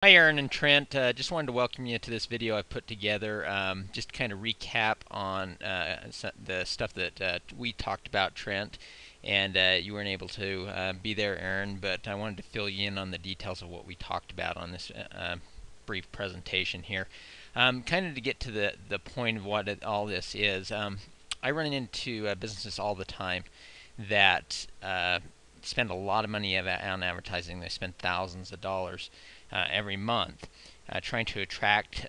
Hi Aaron and Trent, just wanted to welcome you to this video I put together, just to kind of recap on the stuff that we talked about, Trent, and you weren't able to be there, Aaron, but I wanted to fill you in on the details of what we talked about on this brief presentation here. Kind of to get to the point of what all this is, I run into businesses all the time that spend a lot of money on advertising. They spend thousands of dollars every month trying to attract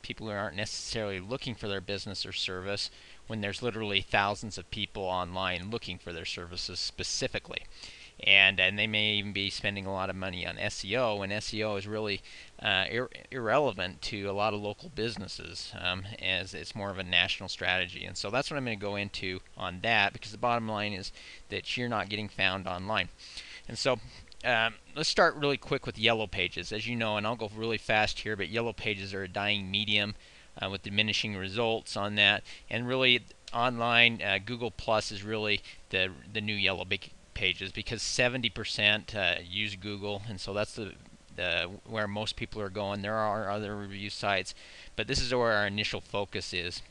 people who aren't necessarily looking for their business or service when there's literally thousands of people online looking for their services specifically. And they may even be spending a lot of money on SEO, and SEO is really irrelevant to a lot of local businesses, as it's more of a national strategy. And so that's what I'm going to go into on that, because the bottom line is that you're not getting found online. And so let's start really quick with Yellow Pages. As you know, and I'll go really fast here, but Yellow Pages are a dying medium with diminishing results on that. And really, online, Google Plus is really the new Yellow Pages, because 70% use Google, and so that's the where most people are going. There are other review sites, but this is where our initial focus is.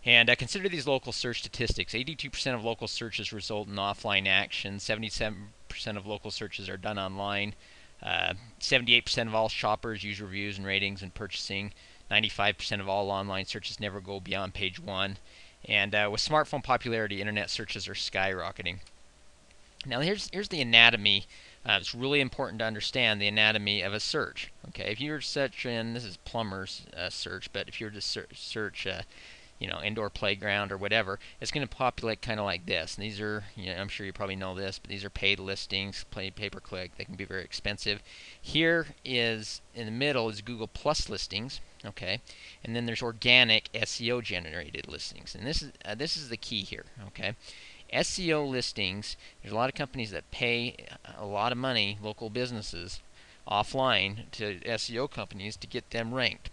And consider these local search statistics. 82% of local searches result in offline action. 77% of local searches are done online. 78% of all shoppers use reviews and ratings in purchasing. 95% of all online searches never go beyond page 1. And with smartphone popularity, internet searches are skyrocketing. Now here's the anatomy. It's really important to understand the anatomy of a search. Okay, if you're searching, this is plumber's search, but if you were to search indoor playground or whatever, it's going to populate kind of like this. And these are, I'm sure you probably know this, but these are paid listings, pay-per-click. They can be very expensive. Here is, in the middle, is Google Plus listings, okay? And then there's organic SEO generated listings. And this is the key here, okay? SEO listings, there's a lot of companies that pay a lot of money, local businesses, offline to SEO companies to get them ranked.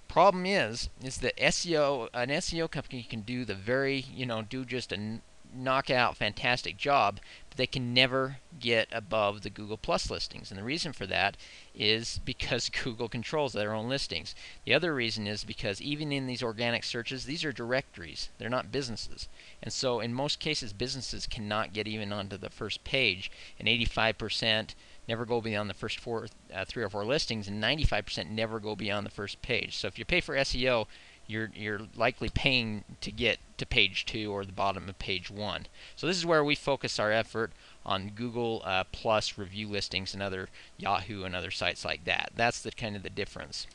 Problem is that an SEO company can do do just a knockout fantastic job, but they can never get above the Google Plus listings. And the reason for that is because Google controls their own listings. The other reason is because even in these organic searches, these are directories. They're not businesses. And so in most cases, businesses cannot get even onto the first page, and 85% never go beyond the first 3 or 4 listings, and 95% never go beyond the first page. So if you pay for SEO, you're likely paying to get to page 2 or the bottom of page 1. So this is where we focus our effort on Google Plus review listings and other Yahoo and other sites like that. That's the kind of the difference.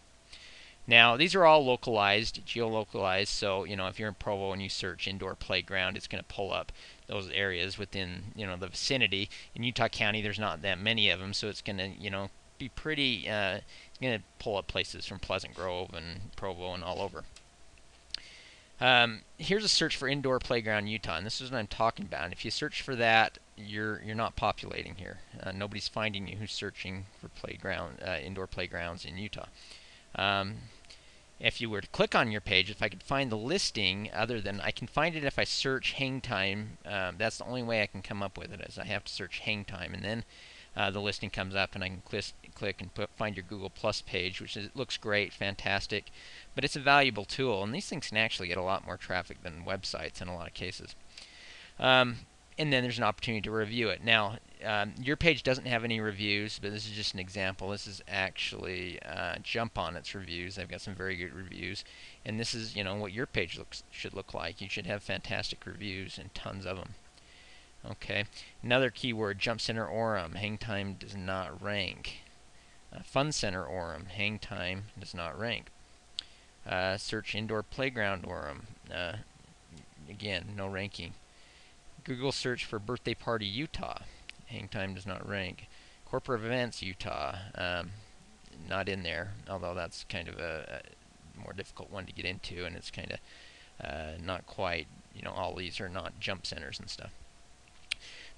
Now, these are all localized, geolocalized, so if you're in Provo and you search indoor playground, it's going to pull up those areas within the vicinity. In Utah County, there's not that many of them, so it's going to be pretty. It's going to pull up places from Pleasant Grove and Provo and all over. Here's a search for indoor playground Utah, and this is what I'm talking about. And if you search for that, you're not populating here. Nobody's finding you who's searching for indoor playgrounds in Utah. If you were to click on your page, if I could find the listing, I can find it if I search hang time. That's the only way I can come up with it, is I have to search hang time, and then the listing comes up, and I can click and find your Google Plus page, which looks great, fantastic, but it's a valuable tool, and these things can actually get a lot more traffic than websites in a lot of cases. And then there's an opportunity to review it. Now, your page doesn't have any reviews, but this is just an example. This is actually Jump On It's reviews. They've got some very good reviews. And this is, what your page should look like. You should have fantastic reviews and tons of them. Okay. Another keyword, Jump Center Orem. Hang time does not rank. Fun Center Orem. Hang time does not rank. Search Indoor Playground Orem. Again, no ranking. Google search for Birthday Party Utah. Hang time does not rank. Corporate Events Utah. Not in there, although that's kind of a more difficult one to get into, and it's kind of not quite, all these are not jump centers and stuff.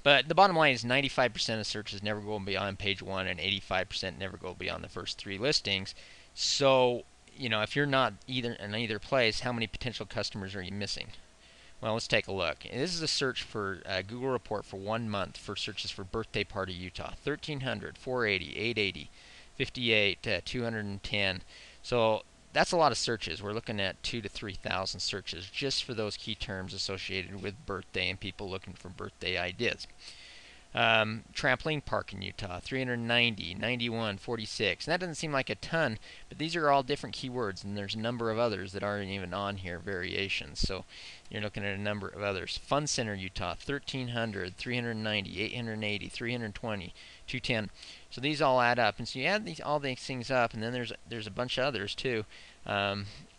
But the bottom line is 95% of searches never go beyond page 1, and 85% never go beyond the first 3 listings. So, if you're not in either place, how many potential customers are you missing? Well, let's take a look. This is a search for Google report for 1 month for searches for Birthday Party Utah. 1,300, 480, 880, 58, 210. So that's a lot of searches. We're looking at 2,000 to 3,000 searches just for those key terms associated with birthday and people looking for birthday ideas. Trampoline park in Utah, 390, 91, 46. And that doesn't seem like a ton, but these are all different keywords, and there's a number of others that aren't even on here, variations. So you're looking at a number of others. Fun Center, Utah, 1,300, 390, 880, 320, 210. So these all add up, and so you add all these things up, and then there's a bunch of others too.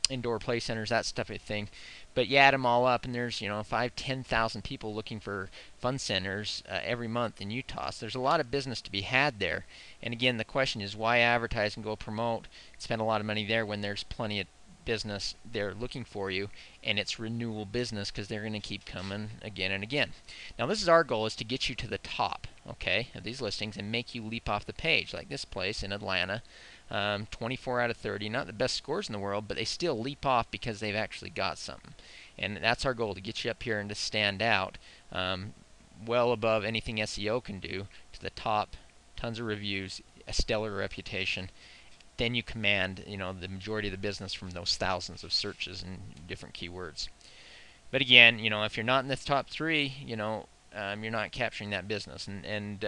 Indoor play centers, that stuff of thing. But you add them all up, and there's 5,000-10,000 people looking for fun centers every month in Utah. So there's a lot of business to be had there. And again, the question is, why advertise and go promote, spend a lot of money there when there's plenty of business there looking for you, and it's renewal business because they're going to keep coming again and again. Now, this is our goal, is to get you to the top, okay, of these listings and make you leap off the page, like this place in Atlanta. 24 out of 30, not the best scores in the world, but they still leap off because they've actually got something. And that's our goal, to get you up here and to stand out well above anything SEO can do, to the top, tons of reviews, a stellar reputation. Then you command the majority of the business from those thousands of searches and different keywords. But again, if you're not in the top three, you're not capturing that business. And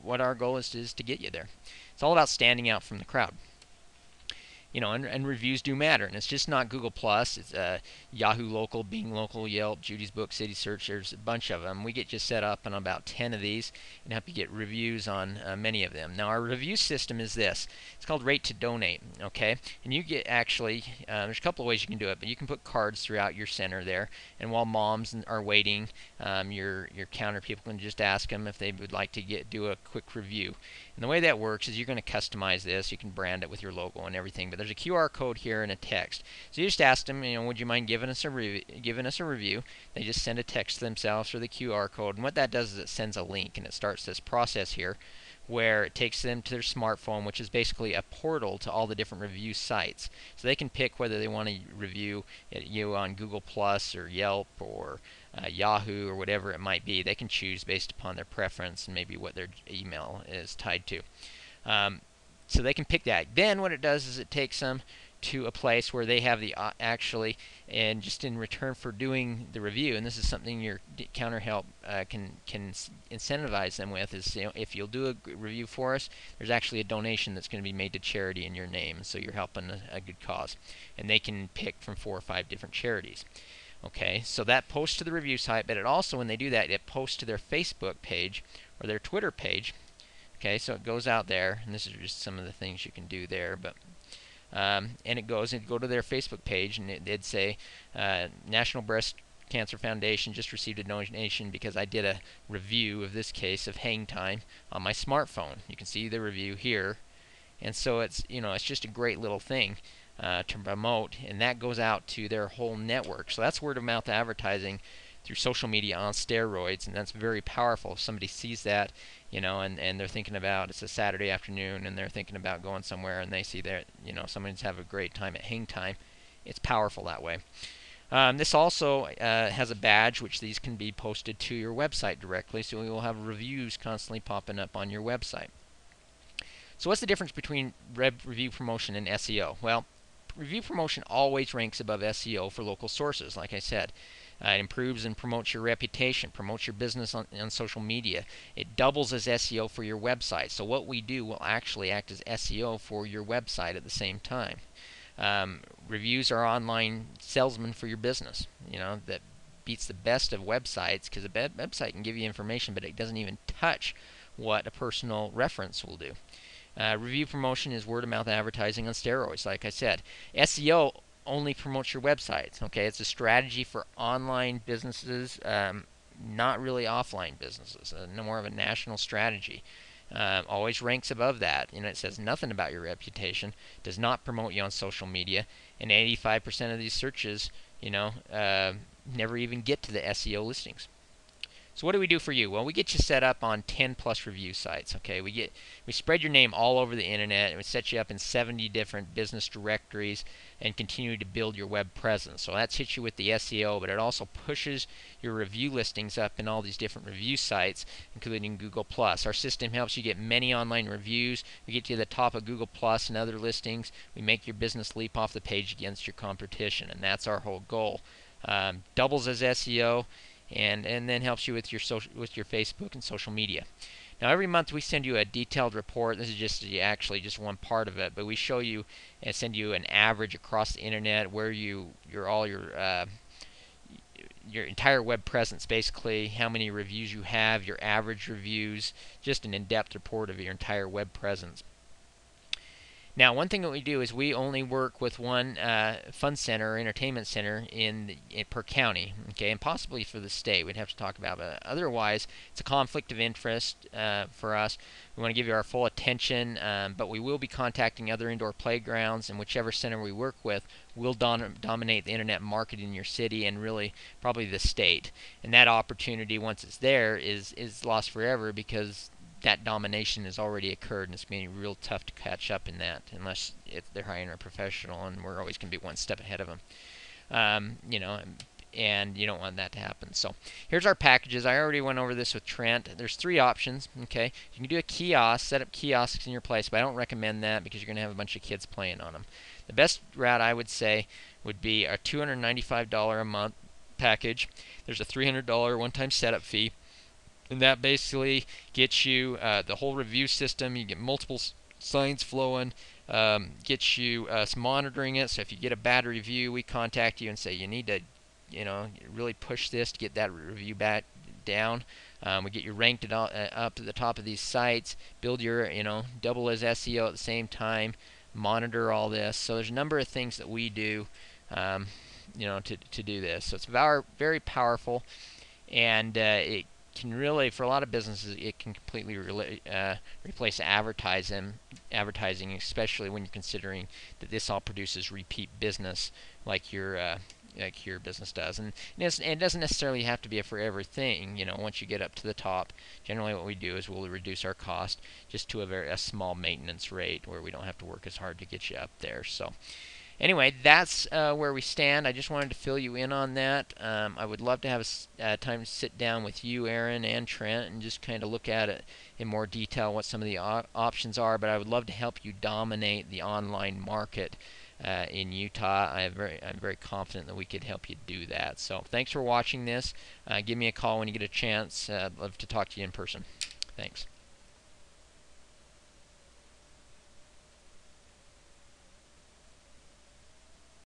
what our goal is to get you there. It's all about standing out from the crowd. And reviews do matter. And it's just not Google+. It's Yahoo Local, Bing Local, Yelp, Judy's Book, City Search. There's a bunch of them. We get you set up on about 10 of these and help you get reviews on many of them. Now, our review system is this. It's called Rate to Donate, okay? And you get actually, there's a couple of ways you can do it, but you can put cards throughout your center there. And while moms are waiting, your counter people can just ask them if they would like to do a quick review. And the way that works is you're going to customize this. You can brand it with your logo and everything, but there's a QR code here and a text. So you just ask them, would you mind giving us a review? They just send a text to themselves or the QR code, and what that does is it sends a link, and it starts this process here where it takes them to their smartphone, which is basically a portal to all the different review sites. So they can pick whether they want to review you on Google Plus or Yelp or Yahoo or whatever it might be. They can choose based upon their preference and maybe what their email is tied to. So they can pick that. Then what it does is it takes them to a place where they have the and just in return for doing the review, and this is something your counter help can incentivize them with, is if you'll do a review for us, there's actually a donation that's going to be made to charity in your name, so you're helping a good cause. And they can pick from 4 or 5 different charities. Okay, so that posts to the review site, but it also, when they do that, it posts to their Facebook page or their Twitter page. Okay, so it goes out there, and this is just some of the things you can do there, but and it go to their Facebook page, and it'd say National Breast Cancer Foundation just received a donation because I did a review of this case of hang time on my smartphone. You can see the review here, and so it's it's just a great little thing to promote, and that goes out to their whole network. So that's word of mouth advertising through social media on steroids, and that's very powerful. If somebody sees that, and they're thinking about, it's a Saturday afternoon and they're thinking about going somewhere, and they see that someone's having a great time at hang time, it's powerful that way. This also has a badge, which these can be posted to your website directly, so we will have reviews constantly popping up on your website. So what's the difference between review promotion and SEO? Well, review promotion always ranks above SEO for local sources, like I said. It improves and promotes your reputation, promotes your business on social media. It doubles as SEO for your website. So what we do will actually act as SEO for your website at the same time. Reviews are online salesmen for your business. That beats the best of websites, because a website can give you information, but it doesn't even touch what a personal reference will do. Review promotion is word-of-mouth advertising on steroids, like I said. SEO only promotes your websites. Okay, it's a strategy for online businesses, not really offline businesses. No more of a national strategy. Always ranks above that. It says nothing about your reputation. Does not promote you on social media, and 85% of these searches, never even get to the SEO listings. So what do we do for you? Well, we get you set up on 10 plus review sites. Okay, we spread your name all over the internet, and we set you up in 70 different business directories and continue to build your web presence. So that's hits you with the SEO, but it also pushes your review listings up in all these different review sites, including Google Plus. Our system helps you get many online reviews. We get you to the top of Google Plus and other listings. We make your business leap off the page against your competition, and that's our whole goal. Doubles as SEO, and then helps you with your Facebook and social media. Now every month we send you a detailed report. This is actually just one part of it, but we show you and send you an average across the internet where your entire web presence, basically how many reviews you have, your average reviews, just an in-depth report of your entire web presence. Now, one thing that we do is we only work with one fun center or entertainment center per county, okay, and possibly for the state. We'd have to talk about it. But otherwise, it's a conflict of interest for us. We want to give you our full attention, but we will be contacting other indoor playgrounds, and whichever center we work with will dominate the internet market in your city and really probably the state. And that opportunity, once it's there, is lost forever because that domination has already occurred, and it's going to be real tough to catch up in that unless they're hiring a professional, and we're always going to be one step ahead of them. And you don't want that to happen. So here's our packages. I already went over this with Trent. There's 3 options. Okay, you can do a kiosk, set up kiosks in your place, but I don't recommend that because you're going to have a bunch of kids playing on them. The best route, I would say, would be a $295 a month package. There's a $300 one-time setup fee. And that basically gets you the whole review system. You get multiple signs flowing, gets you us monitoring it. So if you get a bad review, we contact you and say you need to, really push this to get that review back down. We get you ranked up at the top of these sites, build your, double as SEO at the same time, monitor all this. So there's a number of things that we do, to do this. So it's very powerful, and it can really, for a lot of businesses, it can completely replace advertising, especially when you're considering that this all produces repeat business like your business does. And it doesn't necessarily have to be a forever thing. Once you get up to the top, generally what we do is we'll reduce our cost just to a small maintenance rate where we don't have to work as hard to get you up there. So anyway, that's where we stand. I just wanted to fill you in on that. I would love to have a time to sit down with you, Aaron, and Trent, and just kind of look at it in more detail, what some of the options are. But I would love to help you dominate the online market in Utah. I'm very confident that we could help you do that. So thanks for watching this. Give me a call when you get a chance. I'd love to talk to you in person. Thanks.